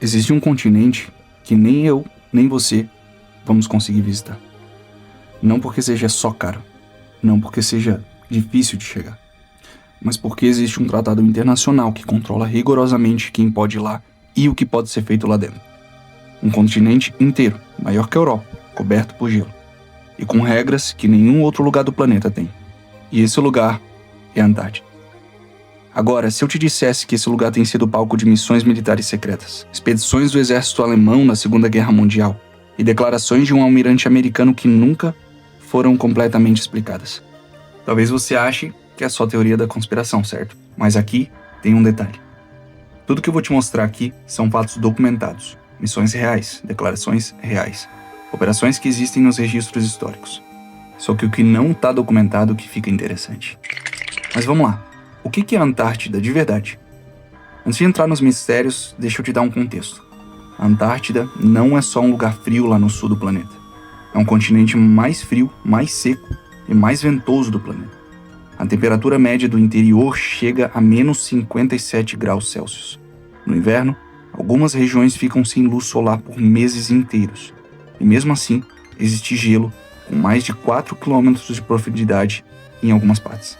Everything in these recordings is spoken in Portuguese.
Existe um continente que nem eu, nem você vamos conseguir visitar. Não porque seja só caro, não porque seja difícil de chegar, mas porque existe um tratado internacional que controla rigorosamente quem pode ir lá e o que pode ser feito lá dentro. Um continente inteiro, maior que a Europa, coberto por gelo, e com regras que nenhum outro lugar do planeta tem. E esse lugar é a Antártida. Agora, se eu te dissesse que esse lugar tem sido palco de missões militares secretas, expedições do exército alemão na Segunda Guerra Mundial e declarações de um almirante americano que nunca foram completamente explicadas, talvez você ache que é só teoria da conspiração, certo? Mas aqui tem um detalhe. Tudo que eu vou te mostrar aqui são fatos documentados, missões reais, declarações reais, operações que existem nos registros históricos. Só que o que não está documentado que fica interessante. Mas vamos lá. O que é a Antártida de verdade? Antes de entrar nos mistérios, deixa eu te dar um contexto. A Antártida não é só um lugar frio lá no sul do planeta. É um continente mais frio, mais seco e mais ventoso do planeta. A temperatura média do interior chega a menos 57 graus Celsius. No inverno, algumas regiões ficam sem luz solar por meses inteiros. E mesmo assim, existe gelo com mais de 4 km de profundidade em algumas partes.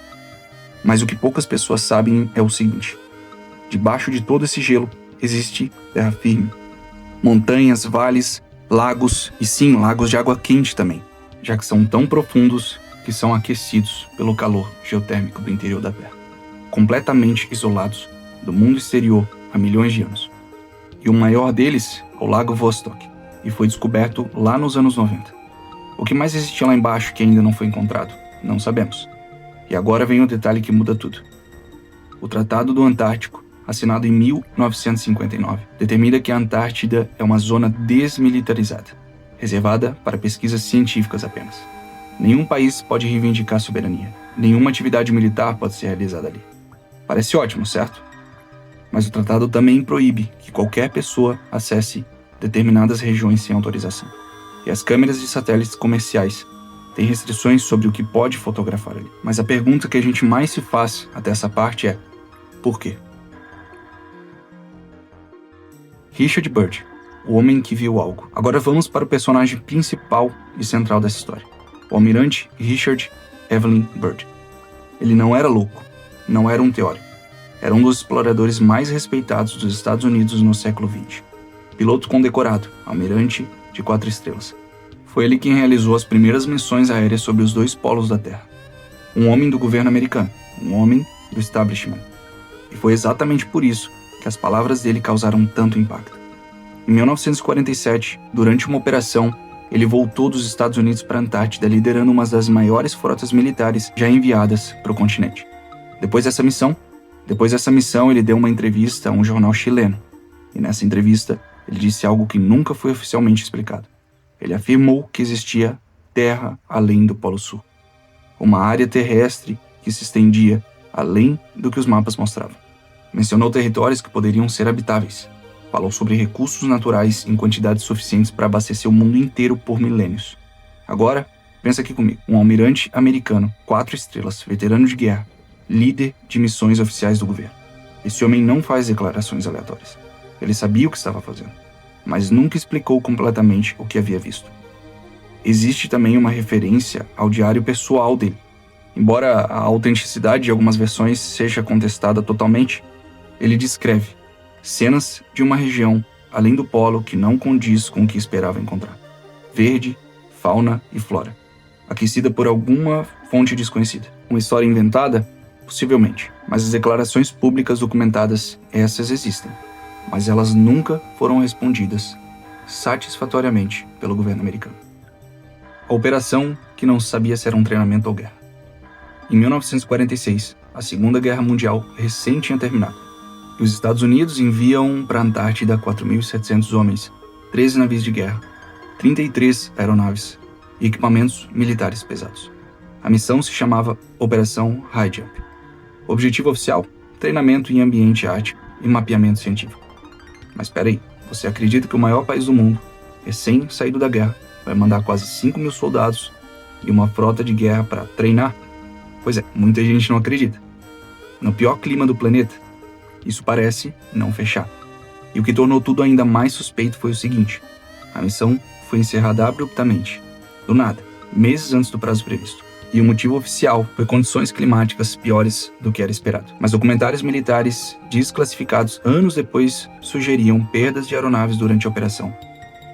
Mas o que poucas pessoas sabem é o seguinte: debaixo de todo esse gelo existe terra firme. Montanhas, vales, lagos e sim, lagos de água quente também, já que são tão profundos que são aquecidos pelo calor geotérmico do interior da Terra, completamente isolados do mundo exterior há milhões de anos. E o maior deles é o Lago Vostok, e foi descoberto lá nos anos 90. O que mais existe lá embaixo que ainda não foi encontrado? Não sabemos. E agora vem o detalhe que muda tudo. O Tratado do Antártico, assinado em 1959, determina que a Antártida é uma zona desmilitarizada, reservada para pesquisas científicas apenas. Nenhum país pode reivindicar soberania. Nenhuma atividade militar pode ser realizada ali. Parece ótimo, certo? Mas o tratado também proíbe que qualquer pessoa acesse determinadas regiões sem autorização. E as câmeras de satélites comerciais têm restrições sobre o que pode fotografar ali. Mas a pergunta que a gente mais se faz até essa parte é: por quê? Richard Byrd, o homem que viu algo. Agora vamos para o personagem principal e central dessa história. O almirante Richard Evelyn Byrd. Ele não era louco, não era um teórico. Era um dos exploradores mais respeitados dos Estados Unidos no século XX. Piloto condecorado, almirante de 4 estrelas. Foi ele quem realizou as primeiras missões aéreas sobre os 2 polos da Terra. Um homem do governo americano, um homem do establishment. E foi exatamente por isso que as palavras dele causaram tanto impacto. Em 1947, durante uma operação, ele voltou dos Estados Unidos para a Antártida liderando uma das maiores frotas militares já enviadas para o continente. Depois dessa missão, ele deu uma entrevista a um jornal chileno. E nessa entrevista, ele disse algo que nunca foi oficialmente explicado. Ele afirmou que existia terra além do Polo Sul. Uma área terrestre que se estendia além do que os mapas mostravam. Mencionou territórios que poderiam ser habitáveis. Falou sobre recursos naturais em quantidades suficientes para abastecer o mundo inteiro por milênios. Agora, pensa aqui comigo. Um almirante americano, 4 estrelas, veterano de guerra, líder de missões oficiais do governo. Esse homem não faz declarações aleatórias. Ele sabia o que estava fazendo, mas nunca explicou completamente o que havia visto. Existe também uma referência ao diário pessoal dele. Embora a autenticidade de algumas versões seja contestada totalmente, ele descreve cenas de uma região além do polo que não condiz com o que esperava encontrar. Verde, fauna e flora, aquecida por alguma fonte desconhecida. Uma história inventada? Possivelmente, mas as declarações públicas documentadas, essas existem. Mas elas nunca foram respondidas satisfatoriamente pelo governo americano. A operação que não se sabia se era um treinamento ou guerra. Em 1946, a Segunda Guerra Mundial recém tinha terminado. E os Estados Unidos enviam para a Antártida 4.700 homens, 13 navios de guerra, 33 aeronaves e equipamentos militares pesados. A missão se chamava Operação High Jump. O objetivo oficial: treinamento em ambiente ártico e mapeamento científico. Mas espera aí, você acredita que o maior país do mundo, recém-saído da guerra, vai mandar quase 5.000 soldados e uma frota de guerra para treinar? Pois é, muita gente não acredita. No pior clima do planeta, isso parece não fechar. E o que tornou tudo ainda mais suspeito foi o seguinte: a missão foi encerrada abruptamente, do nada, meses antes do prazo previsto. E o motivo oficial foi condições climáticas piores do que era esperado. Mas documentários militares desclassificados anos depois sugeriam perdas de aeronaves durante a operação.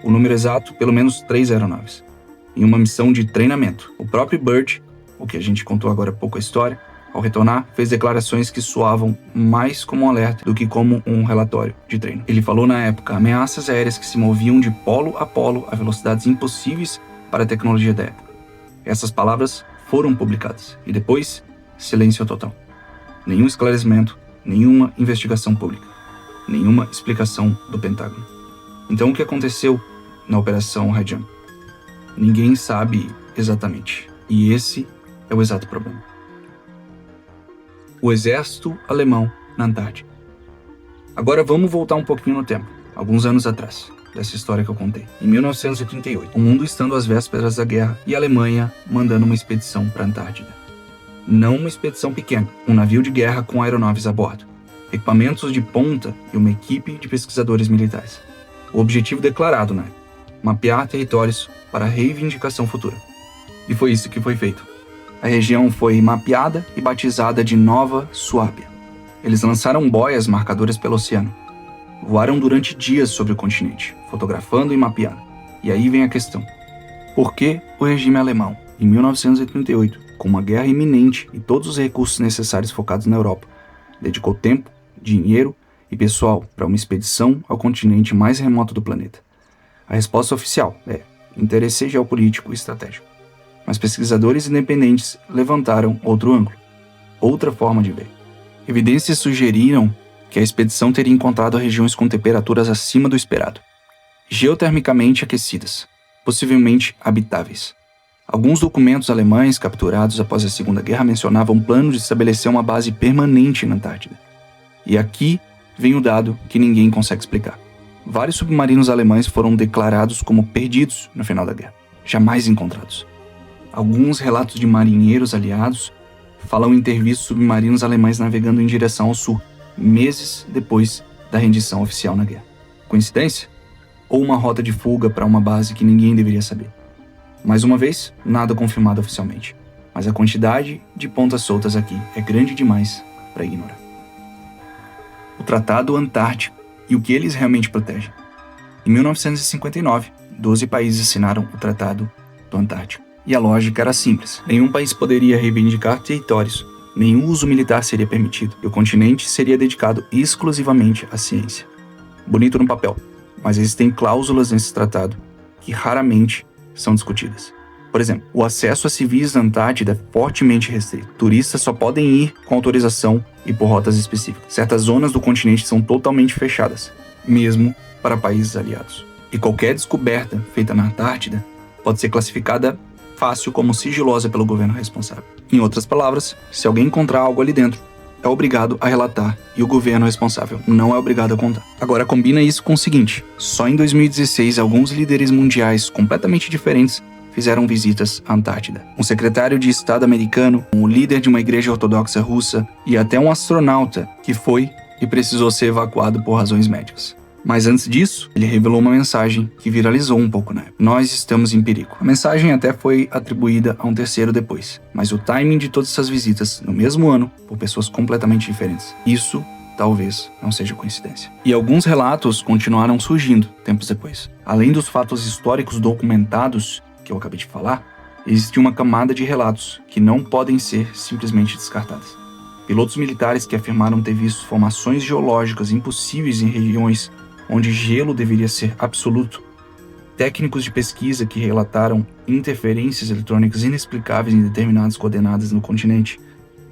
O número exato, pelo menos 3 aeronaves. Em uma missão de treinamento. O próprio Byrd, o que a gente contou agora há pouco a história, ao retornar, fez declarações que soavam mais como um alerta do que como um relatório de treino. Ele falou na época ameaças aéreas que se moviam de polo a polo a velocidades impossíveis para a tecnologia da época. Essas palavras foram publicadas. E depois, silêncio total. Nenhum esclarecimento, nenhuma investigação pública, nenhuma explicação do Pentágono. Então o que aconteceu na Operação Red Jump? Ninguém sabe exatamente. E esse é o exato problema. O exército alemão na Antártida. Agora vamos voltar um pouquinho no tempo, alguns anos atrás, dessa história que eu contei. Em 1938, o mundo estando às vésperas da guerra e a Alemanha mandando uma expedição para a Antártida. Não uma expedição pequena, um navio de guerra com aeronaves a bordo, equipamentos de ponta e uma equipe de pesquisadores militares. O objetivo declarado, né? Mapear territórios para reivindicação futura. E foi isso que foi feito. A região foi mapeada e batizada de Nova Suábia. Eles lançaram boias marcadoras pelo oceano. Voaram durante dias sobre o continente, fotografando e mapeando. E aí vem a questão. Por que o regime alemão, em 1938, com uma guerra iminente e todos os recursos necessários focados na Europa, dedicou tempo, dinheiro e pessoal para uma expedição ao continente mais remoto do planeta? A resposta oficial é interesse geopolítico e estratégico. Mas pesquisadores independentes levantaram outro ângulo, outra forma de ver. Evidências sugeriram que a expedição teria encontrado regiões com temperaturas acima do esperado, geotermicamente aquecidas, possivelmente habitáveis. Alguns documentos alemães capturados após a Segunda Guerra mencionavam um plano de estabelecer uma base permanente na Antártida. E aqui vem o dado que ninguém consegue explicar. Vários submarinos alemães foram declarados como perdidos no final da guerra, jamais encontrados. Alguns relatos de marinheiros aliados falam em ter visto submarinos alemães navegando em direção ao sul, meses depois da rendição oficial na guerra. Coincidência? Ou uma rota de fuga para uma base que ninguém deveria saber? Mais uma vez, nada confirmado oficialmente, mas a quantidade de pontas soltas aqui é grande demais para ignorar. O Tratado Antártico e o que eles realmente protegem. Em 1959, 12 países assinaram o Tratado do Antártico. E a lógica era simples. Nenhum país poderia reivindicar territórios, nenhum uso militar seria permitido, e o continente seria dedicado exclusivamente à ciência. Bonito no papel, mas existem cláusulas nesse tratado que raramente são discutidas. Por exemplo, o acesso a civis na Antártida é fortemente restrito. Turistas só podem ir com autorização e por rotas específicas. Certas zonas do continente são totalmente fechadas, mesmo para países aliados. E qualquer descoberta feita na Antártida pode ser classificada fácil como sigilosa pelo governo responsável. Em outras palavras, se alguém encontrar algo ali dentro, é obrigado a relatar e o governo responsável não é obrigado a contar. Agora combina isso com o seguinte: só em 2016 alguns líderes mundiais completamente diferentes fizeram visitas à Antártida. Um secretário de Estado americano, um líder de uma igreja ortodoxa russa e até um astronauta que foi e precisou ser evacuado por razões médicas. Mas antes disso, ele revelou uma mensagem que viralizou um pouco, né? Nós estamos em perigo. A mensagem até foi atribuída a um terceiro depois, mas o timing de todas essas visitas no mesmo ano, por pessoas completamente diferentes, isso talvez não seja coincidência. E alguns relatos continuaram surgindo tempos depois. Além dos fatos históricos documentados que eu acabei de falar, existe uma camada de relatos que não podem ser simplesmente descartadas. Pilotos militares que afirmaram ter visto formações geológicas impossíveis em regiões onde gelo deveria ser absoluto, técnicos de pesquisa que relataram interferências eletrônicas inexplicáveis em determinadas coordenadas no continente,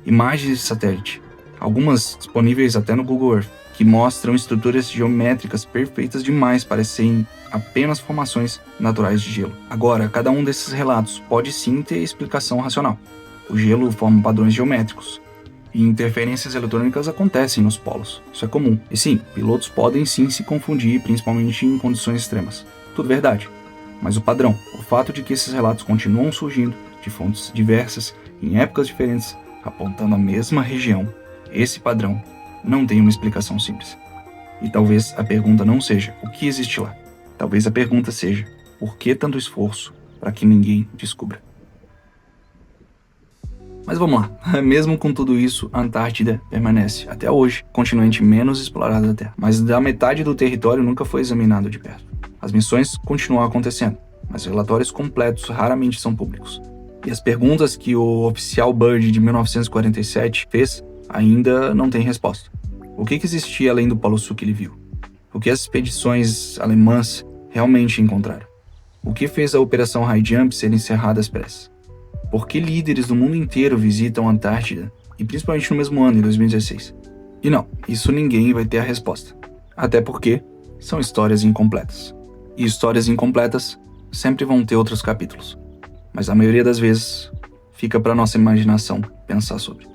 imagens de satélite, algumas disponíveis até no Google Earth, que mostram estruturas geométricas perfeitas demais para serem apenas formações naturais de gelo. Agora, cada um desses relatos pode sim ter explicação racional. O gelo forma padrões geométricos, e interferências eletrônicas acontecem nos polos. Isso é comum. E sim, pilotos podem sim se confundir, principalmente em condições extremas. Tudo verdade. Mas o padrão, o fato de que esses relatos continuam surgindo de fontes diversas, em épocas diferentes, apontando a mesma região, esse padrão não tem uma explicação simples. E talvez a pergunta não seja o que existe lá. Talvez a pergunta seja por que tanto esforço para que ninguém descubra. Mas vamos lá, mesmo com tudo isso, a Antártida permanece, até hoje, o continente menos explorado da Terra. Mas da metade do território nunca foi examinado de perto. As missões continuam acontecendo, mas relatórios completos raramente são públicos. E as perguntas que o oficial Byrd de 1947 fez ainda não têm resposta. O que existia além do Polo Sul que ele viu? O que as expedições alemãs realmente encontraram? O que fez a Operação High Jump ser encerrada às pressas? Por que líderes do mundo inteiro visitam a Antártida, e principalmente no mesmo ano, em 2016? E não, isso ninguém vai ter a resposta. Até porque são histórias incompletas. E histórias incompletas sempre vão ter outros capítulos. Mas a maioria das vezes fica para nossa imaginação pensar sobre.